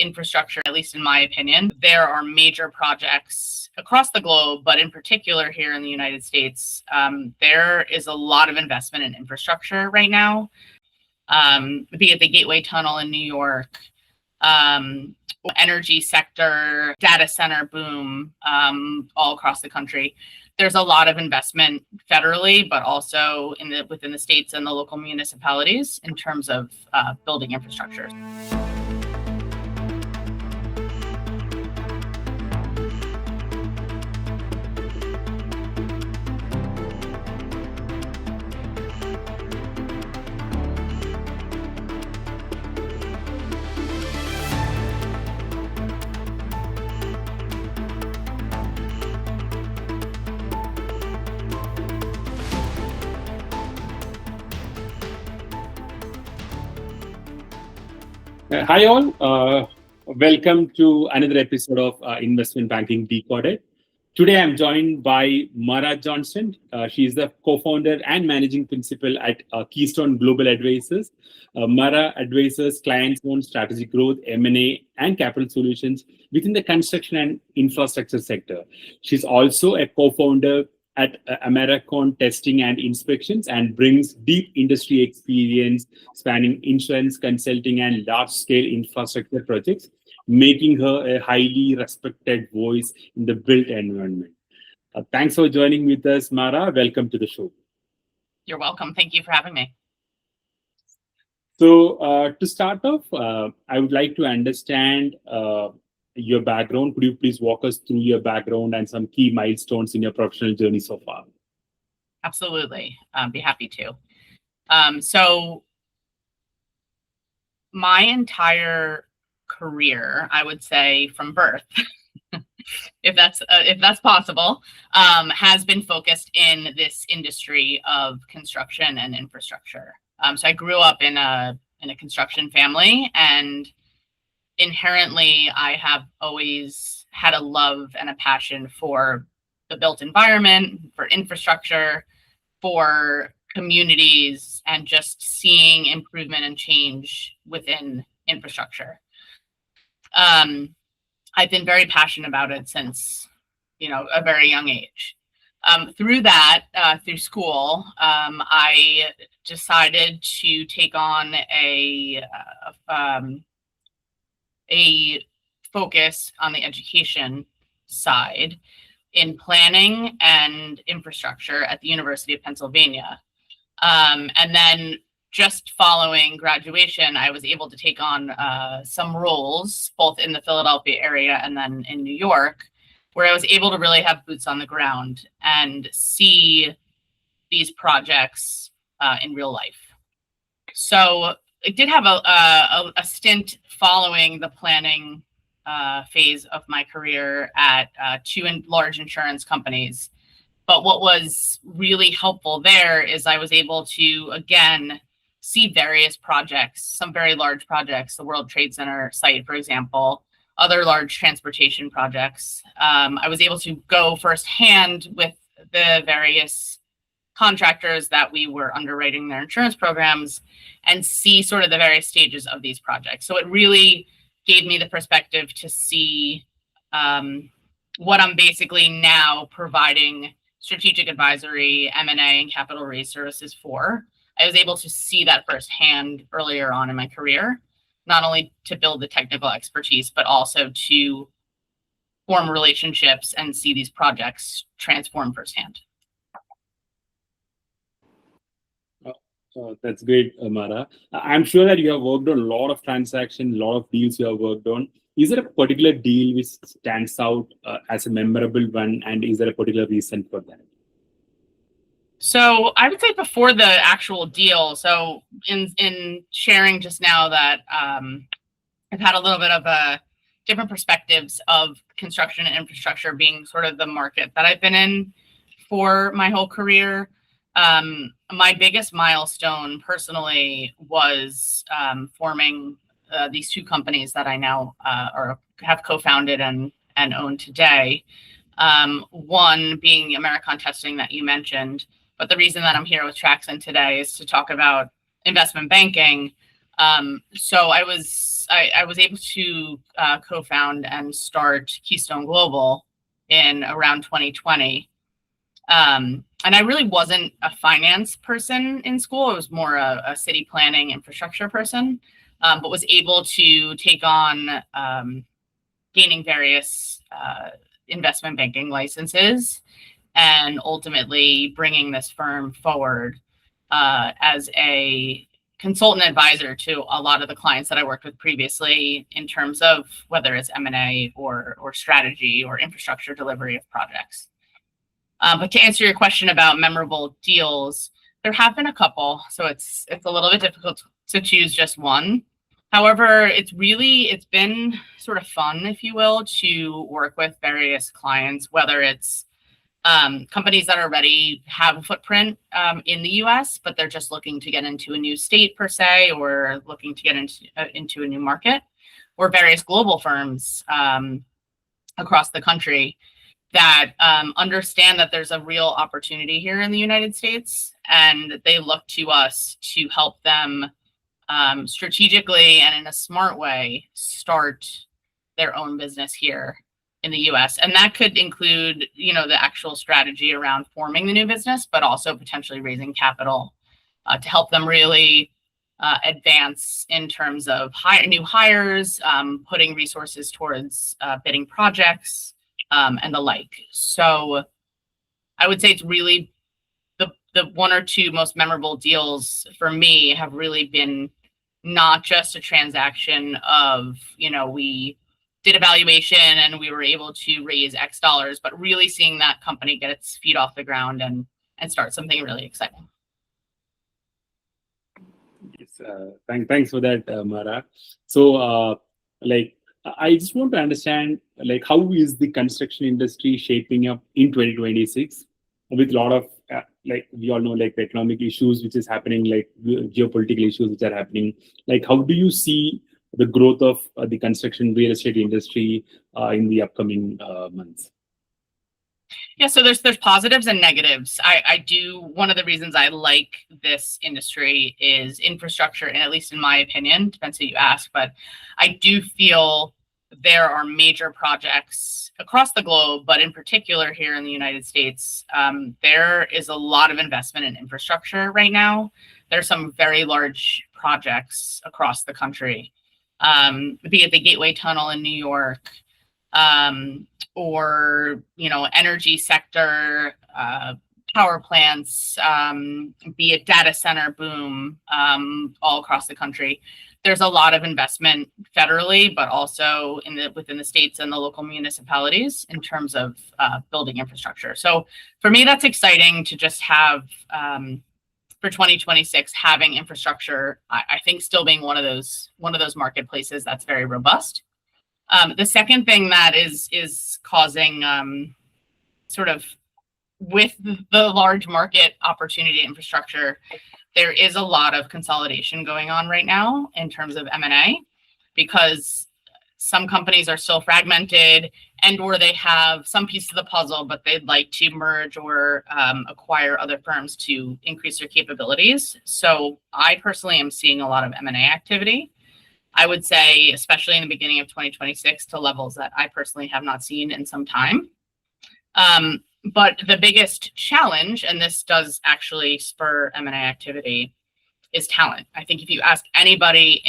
infrastructure, at least in my opinion. There are major projects across the globe, but in particular here in the United States, there is a lot of investment in infrastructure right now, be it the Gateway Tunnel in New York, energy sector, data center boom, all across the country. There's a lot of investment federally, but also within the states and the local municipalities in terms of building infrastructure. Hi all, welcome to another episode of Investment Banking Decoded. Today I'm joined by Mara Johnston. She is the co-founder and managing principal at Keystone Global Advisors. Mara advises clients on strategic growth, M&A, and capital solutions within the construction and infrastructure sector. She's also a co-founder at Americon Testing and Inspections and brings deep industry experience spanning insurance, consulting, and large-scale infrastructure projects, making her a highly respected voice in the built environment. Thanks for joining with us, Mara. Welcome to the show. You're welcome. Thank you for having me. So to start off, I would like to understand your background. Could you please walk us through your background and some key milestones in your professional journey so far? Absolutely. Be happy to. So my entire career, I would say from birth, if that's possible, has been focused in this industry of construction and infrastructure. So I grew up in a construction family, and inherently, I have always had a love and a passion for the built environment, for infrastructure, for communities, and just seeing improvement and change within infrastructure. I've been very passionate about it since, a very young age. Through that, through school, I decided to take on a focus on the education side in planning and infrastructure at the University of Pennsylvania. And then just following graduation, I was able to take on some roles, both in the Philadelphia area and then in New York, where I was able to really have boots on the ground and see these projects in real life. So I did have a stint following the planning phase of my career at two large insurance companies. But what was really helpful there is I was able to, again, see various projects, some very large projects, the World Trade Center site, for example, other large transportation projects. I was able to go firsthand with the various contractors that we were underwriting their insurance programs and see sort of the various stages of these projects. So it really gave me the perspective to see what I'm basically now providing strategic advisory, M&A, and capital raise services for. I was able to see that firsthand earlier on in my career, not only to build the technical expertise, but also to form relationships and see these projects transform firsthand. That's great, Mara. I'm sure that you have worked on a lot of transactions, a lot of deals you have worked on. Is there a particular deal which stands out as a memorable one, and is there a particular reason for that? So I would say before the actual deal, so in sharing just now that I've had a little bit of a different perspectives of construction and infrastructure being sort of the market that I've been in for my whole career. My biggest milestone personally was forming these two companies that I now have co-founded and own today. One being Americon Testing that you mentioned, but the reason that I'm here with Tracxn today is to talk about investment banking. So I was I was able to co-found and start Keystone Global in around 2020. And I really wasn't a finance person in school. I was more a city planning infrastructure person, but was able to take on gaining various investment banking licenses and ultimately bringing this firm forward as a consultant advisor to a lot of the clients that I worked with previously in terms of whether it's M&A or strategy or infrastructure delivery of projects. But to answer your question about memorable deals, there have been a couple, so it's a little bit difficult to choose just one. However, it's been sort of fun, if you will, to work with various clients, whether it's companies that already have a footprint in the US, but they're just looking to get into a new state per se, or looking to get into a new market, or various global firms across the country that understand that there's a real opportunity here in the United States, and they look to us to help them strategically and in a smart way start their own business here in the US. And that could include, the actual strategy around forming the new business, but also potentially raising capital to help them really advance in terms of new hires, putting resources towards bidding projects, and the like. So I would say it's really the one or two most memorable deals for me have really been not just a transaction of, we did evaluation and we were able to raise X dollars, but really seeing that company get its feet off the ground and start something really exciting. Yes, thanks for that, Mara. So, I just want to understand, how is the construction industry shaping up in 2026 with a lot of, we all know, the economic issues which is happening, geopolitical issues which are happening. How do you see the growth of the construction real estate industry in the upcoming months? Yeah, so there's positives and negatives. One of the reasons I like this industry is infrastructure, and at least in my opinion, depends who you ask, but I do feel there are major projects across the globe, but in particular here in the United States, there is a lot of investment in infrastructure right now. There's some very large projects across the country, be it the Gateway Tunnel in New York, or energy sector, power plants, be it data center boom, all across the country. There's a lot of investment federally, but also within the states and the local municipalities in terms of building infrastructure. So for me, that's exciting to just have for 2026 having infrastructure. I think still being one of those marketplaces that's very robust. The second thing that is causing sort of with the large market opportunity infrastructure, there is a lot of consolidation going on right now in terms of M&A, because some companies are still fragmented or they have some piece of the puzzle, but they'd like to merge or acquire other firms to increase their capabilities. So I personally am seeing a lot of M&A activity. I would say, especially in the beginning of 2026, to levels that I personally have not seen in some time. But the biggest challenge, and this does actually spur M&A activity, is talent. I think if you ask anybody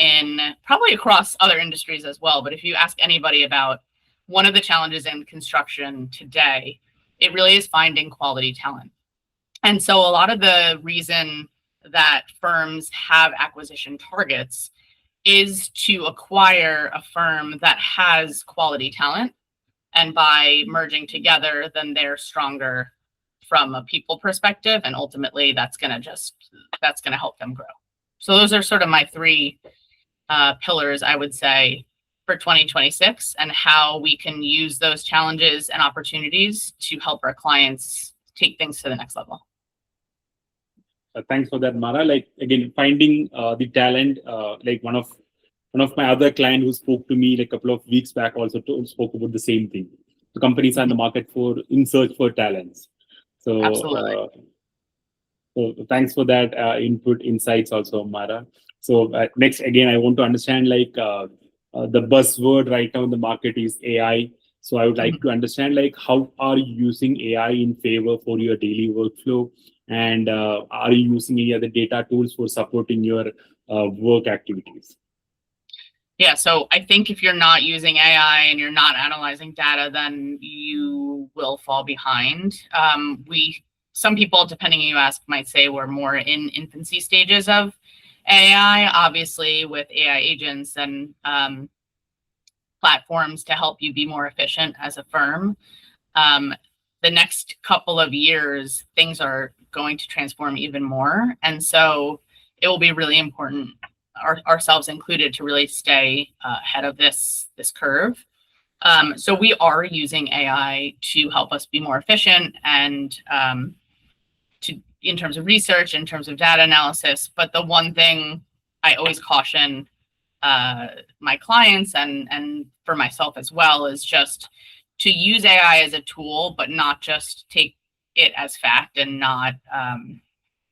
probably across other industries as well, but if you ask anybody about one of the challenges in construction today, it really is finding quality talent. And so a lot of the reason that firms have acquisition targets is to acquire a firm that has quality talent. And by merging together, then they're stronger from a people perspective. And ultimately, that's going to help them grow. So those are sort of my three pillars, I would say, for 2026, and how we can use those challenges and opportunities to help our clients take things to the next level. Thanks for that, Mara. Again, finding the talent, one of my other client who spoke to me a couple of weeks back also spoke about the same thing. The companies are in the market in search for talents. So, absolutely. So thanks for that insights also, Mara. So next, again, I want to understand the buzzword right now in the market is AI. So I would like to understand, like, how are you using AI in favor for your daily workflow, and are you using any other data tools for supporting your work activities? Yeah, so I think if you're not using AI and you're not analyzing data, then you will fall behind. Some people, depending who you ask, might say we're more in infancy stages of AI, obviously with AI agents and platforms to help you be more efficient as a firm. The next couple of years, things are going to transform even more. And so it will be really important, ourselves included, to really stay ahead of this curve. So we are using AI to help us be more efficient and in terms of research, in terms of data analysis. But the one thing I always caution my clients and for myself as well is just to use AI as a tool, but not just take it as fact and not,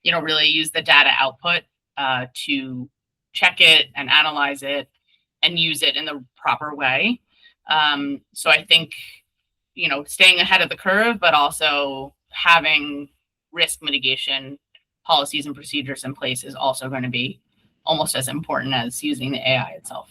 really use the data output to check it and analyze it and use it in the proper way. So I think, staying ahead of the curve, but also having risk mitigation policies and procedures in place is also going to be almost as important as using the AI itself.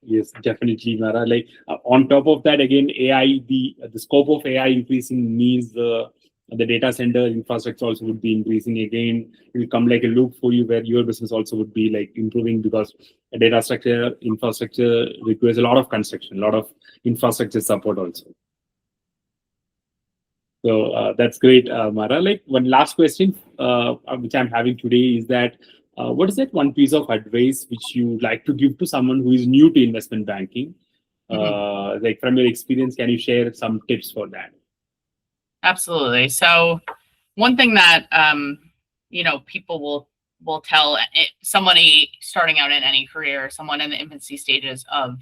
Yes, definitely, Mara. Like on top of that, again, AI, the scope of AI increasing means the data center infrastructure also would be increasing again. It will come like a loop for you where your business also would be like improving, because a data structure infrastructure requires a lot of construction, a lot of infrastructure support also. So that's great, Mara. Like one last question, which I'm having today, is that what is that one piece of advice which you would like to give to someone who is new to investment banking? Like from your experience, can you share some tips for that? Absolutely. So one thing that people will tell somebody starting out in any career, someone in the infancy stages of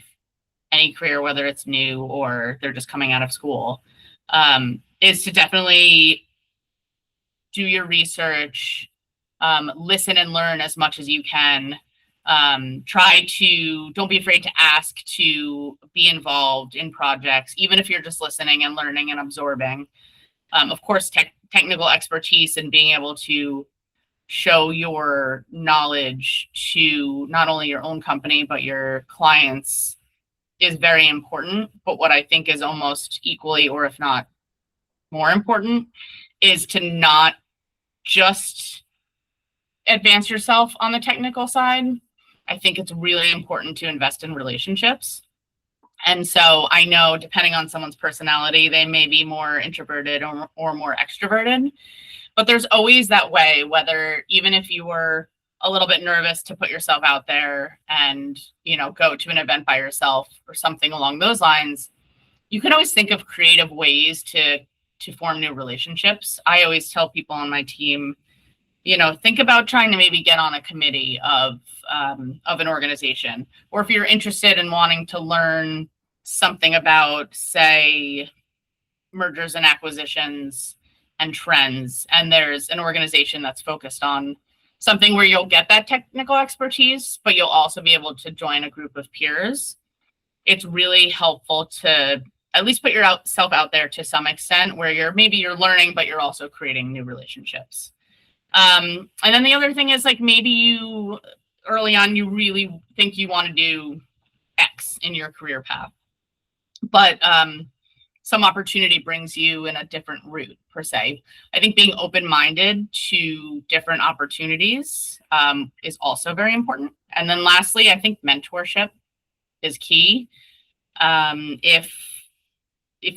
any career, whether it's new or they're just coming out of school, is to definitely do your research, listen and learn as much as you can. Don't be afraid to ask to be involved in projects, even if you're just listening and learning and absorbing. Of course, technical expertise and being able to show your knowledge to not only your own company, but your clients is very important. But what I think is almost equally, or if not more important, is to not just advance yourself on the technical side. I think it's really important to invest in relationships. And so I know, depending on someone's personality, they may be more introverted or more extroverted, but there's always that way, whether even if you were a little bit nervous to put yourself out there and, go to an event by yourself or something along those lines, you can always think of creative ways to form new relationships. I always tell people on my team, think about trying to maybe get on a committee of an organization, or if you're interested in wanting to learn something about, say, mergers and acquisitions and trends, and there's an organization that's focused on something where you'll get that technical expertise, but you'll also be able to join a group of peers. It's really helpful to at least put yourself out there to some extent, where you're learning, but you're also creating new relationships. And then the other thing is, like, maybe you early on, you really think you want to do X in your career path, but some opportunity brings you in a different route, per se. I think being open-minded to different opportunities is also very important. And then lastly, I think mentorship is key. If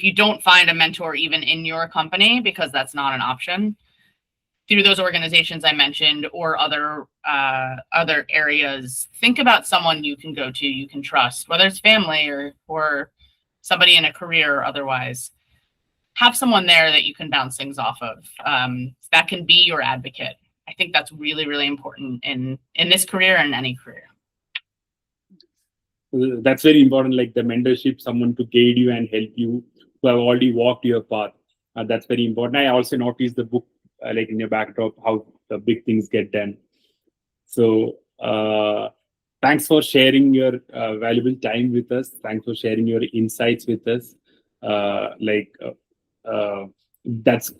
you don't find a mentor even in your company, because that's not an option, through those organizations I mentioned or other areas, think about someone you can go to, you can trust, whether it's family or somebody in a career or otherwise. Have someone there that you can bounce things off of. That can be your advocate. I think that's really, really important in this career and any career. That's very important, like the mentorship, someone to guide you and help you, who have already walked your path. That's very important. I also noticed the book, like in your backdrop, how the big things get done. So Thanks for sharing your valuable time with us. Thanks for sharing your insights with us. Uh, like that's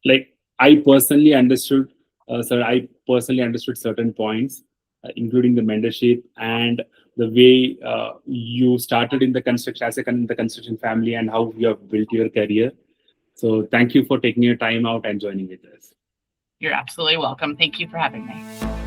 like I personally understood. I personally understood certain points, including the mentorship and the way you started in the construction in the construction family and how you have built your career. So thank you for taking your time out and joining with us. You're absolutely welcome. Thank you for having me.